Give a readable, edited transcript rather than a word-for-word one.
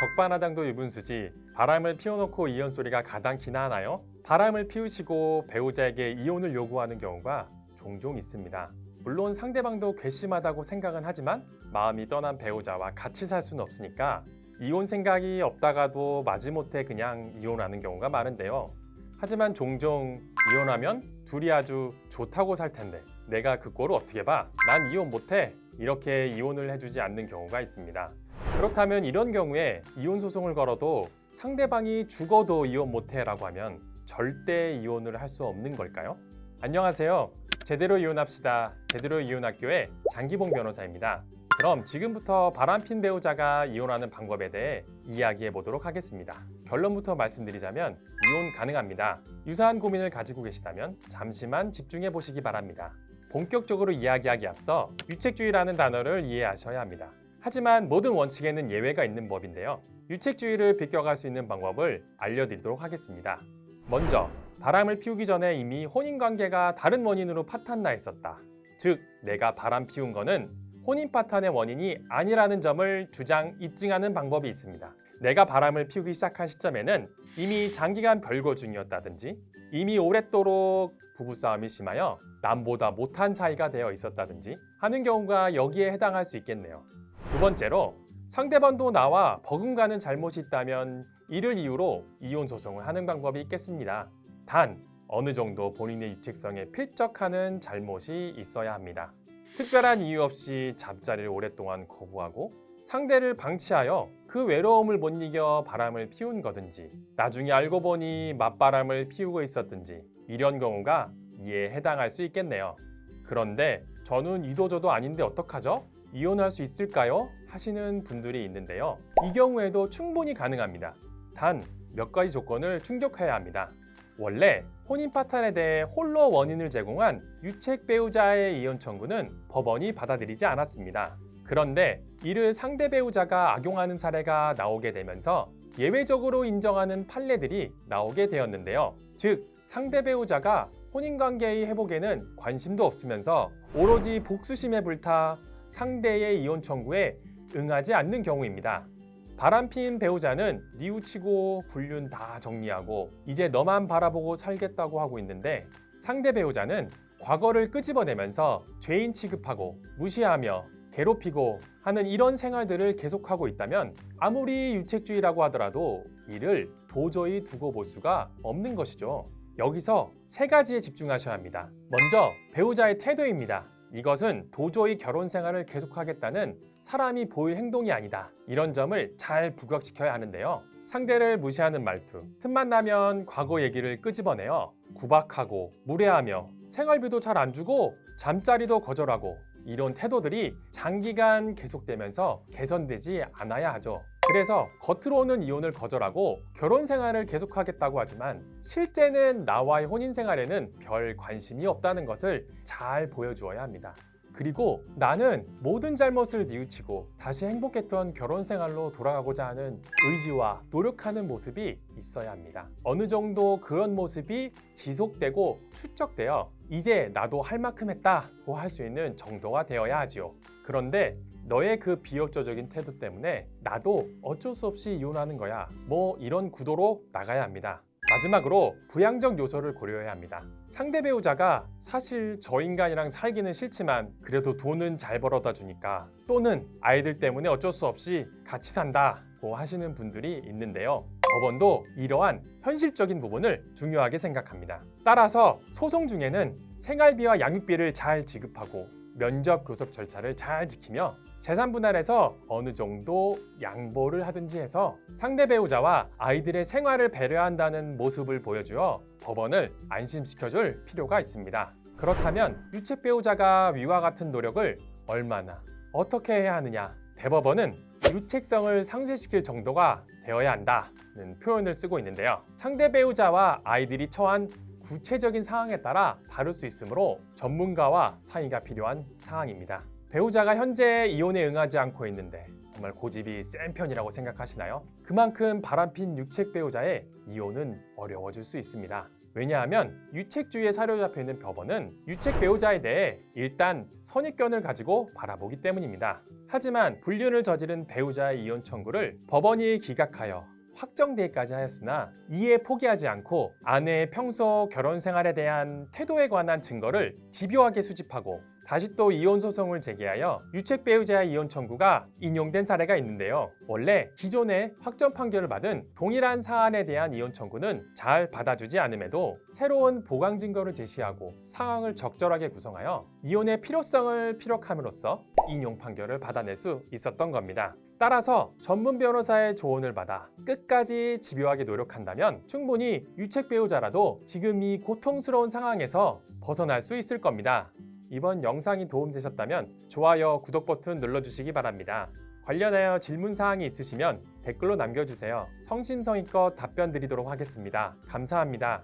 적반하장도 유분수지 바람을 피워놓고 이혼 소리가 가당키나 하나요? 바람을 피우시고 배우자에게 이혼을 요구하는 경우가 종종 있습니다. 물론 상대방도 괘씸하다고 생각은 하지만 마음이 떠난 배우자와 같이 살 수는 없으니까 이혼 생각이 없다가도 마지못해 그냥 이혼하는 경우가 많은데요. 하지만 종종 이혼하면 둘이 아주 좋다고 살 텐데 내가 그 꼴을 어떻게 봐? 난 이혼 못해. 이렇게 이혼을 해주지 않는 경우가 있습니다. 그렇다면 이런 경우에 이혼 소송을 걸어도 상대방이 죽어도 이혼 못해 라고 하면 절대 이혼을 할 수 없는 걸까요? 안녕하세요. 제대로 이혼합시다. 제대로 이혼학교의 장기봉 변호사입니다. 그럼 지금부터 바람핀 배우자가 이혼하는 방법에 대해 이야기해 보도록 하겠습니다. 결론부터 말씀드리자면 이혼 가능합니다. 유사한 고민을 가지고 계시다면 잠시만 집중해 보시기 바랍니다. 본격적으로 이야기하기 앞서 유책주의라는 단어를 이해하셔야 합니다. 하지만 모든 원칙에는 예외가 있는 법인데요. 유책주의를 비껴갈 수 있는 방법을 알려드리도록 하겠습니다. 먼저 바람을 피우기 전에 이미 혼인관계가 다른 원인으로 파탄나 있었다. 즉 내가 바람 피운 거는 혼인 파탄의 원인이 아니라는 점을 입증하는 방법이 있습니다. 내가 바람을 피우기 시작한 시점에는 이미 장기간 별거 중이었다든지 이미 오랫도록 부부싸움이 심하여 남보다 못한 사이가 되어 있었다든지 하는 경우가 여기에 해당할 수 있겠네요. 두 번째로 상대방도 나와 버금가는 잘못이 있다면 이를 이유로 이혼 소송을 하는 방법이 있겠습니다. 단 어느 정도 본인의 유책성에 필적하는 잘못이 있어야 합니다. 특별한 이유 없이 잠자리를 오랫동안 거부하고 상대를 방치하여 그 외로움을 못 이겨 바람을 피운 거든지 나중에 알고 보니 맞바람을 피우고 있었든지 이런 경우가 이에 해당할 수 있겠네요. 그런데 저는 이도저도 아닌데 어떡하죠? 이혼할 수 있을까요? 하시는 분들이 있는데요. 이 경우에도 충분히 가능합니다. 단 몇 가지 조건을 충족해야 합니다. 원래 혼인 파탄에 대해 홀로 원인을 제공한 유책 배우자의 이혼 청구는 법원이 받아들이지 않았습니다. 그런데 이를 상대 배우자가 악용하는 사례가 나오게 되면서 예외적으로 인정하는 판례들이 나오게 되었는데요. 즉 상대 배우자가 혼인관계의 회복에는 관심도 없으면서 오로지 복수심에 불타 상대의 이혼 청구에 응하지 않는 경우입니다. 바람핀 배우자는 뉘우치고 불륜 다 정리하고 이제 너만 바라보고 살겠다고 하고 있는데 상대 배우자는 과거를 끄집어내면서 죄인 취급하고 무시하며 괴롭히고 하는 이런 생활들을 계속하고 있다면 아무리 유책주의라고 하더라도 이를 도저히 두고 볼 수가 없는 것이죠. 여기서 세 가지에 집중하셔야 합니다. 먼저 배우자의 태도입니다. 이것은 도저히 결혼 생활을 계속하겠다는 사람이 보일 행동이 아니다. 이런 점을 잘 부각시켜야 하는데요. 상대를 무시하는 말투, 틈만 나면 과거 얘기를 끄집어내어 구박하고 무례하며 생활비도 잘 안 주고 잠자리도 거절하고 이런 태도들이 장기간 계속되면서 개선되지 않아야 하죠. 그래서 겉으로는 이혼을 거절하고 결혼 생활을 계속하겠다고 하지만 실제는 나와의 혼인 생활에는 별 관심이 없다는 것을 잘 보여주어야 합니다. 그리고 나는 모든 잘못을 뉘우치고 다시 행복했던 결혼 생활로 돌아가고자 하는 의지와 노력하는 모습이 있어야 합니다. 어느 정도 그런 모습이 지속되고 축적되어 이제 나도 할 만큼 했다고 할 수 있는 정도가 되어야 하지요. 그런데 너의 그 비협조적인 태도 때문에 나도 어쩔 수 없이 이혼하는 거야. 뭐 이런 구도로 나가야 합니다. 마지막으로 부양적 요소를 고려해야 합니다. 상대 배우자가 사실 저 인간이랑 살기는 싫지만 그래도 돈은 잘 벌어다 주니까 또는 아이들 때문에 어쩔 수 없이 같이 산다고 하시는 분들이 있는데요. 법원도 이러한 현실적인 부분을 중요하게 생각합니다. 따라서 소송 중에는 생활비와 양육비를 잘 지급하고 면접 교섭 절차를 잘 지키며 재산 분할해서 어느 정도 양보를 하든지 해서 상대 배우자와 아이들의 생활을 배려한다는 모습을 보여주어 법원을 안심시켜줄 필요가 있습니다. 그렇다면 유책 배우자가 위와 같은 노력을 얼마나 어떻게 해야 하느냐? 대법원은 유책성을 상쇄시킬 정도가 되어야 한다는 표현을 쓰고 있는데요. 상대 배우자와 아이들이 처한 구체적인 상황에 따라 다를 수 있으므로 전문가와 상의가 필요한 사항입니다. 배우자가 현재 이혼에 응하지 않고 있는데 정말 고집이 센 편이라고 생각하시나요? 그만큼 바람핀 유책 배우자의 이혼은 어려워질 수 있습니다. 왜냐하면 유책주의에 사로잡혀 있는 법원은 유책 배우자에 대해 일단 선입견을 가지고 바라보기 때문입니다. 하지만 불륜을 저지른 배우자의 이혼 청구를 법원이 기각하여 확정되기까지 하였으나 이에 포기하지 않고 아내의 평소 결혼 생활에 대한 태도에 관한 증거를 집요하게 수집하고 다시 또 이혼 소송을 제기하여 유책 배우자의 이혼 청구가 인용된 사례가 있는데요. 원래 기존에 확정 판결을 받은 동일한 사안에 대한 이혼 청구는 잘 받아주지 않음에도 새로운 보강 증거를 제시하고 상황을 적절하게 구성하여 이혼의 필요성을 피력함으로써 인용 판결을 받아낼 수 있었던 겁니다. 따라서 전문 변호사의 조언을 받아 끝까지 집요하게 노력한다면 충분히 유책 배우자라도 지금 이 고통스러운 상황에서 벗어날 수 있을 겁니다. 이번 영상이 도움되셨다면 좋아요, 구독 버튼 눌러주시기 바랍니다. 관련하여 질문사항이 있으시면 댓글로 남겨주세요. 성심성의껏 답변 드리도록 하겠습니다. 감사합니다.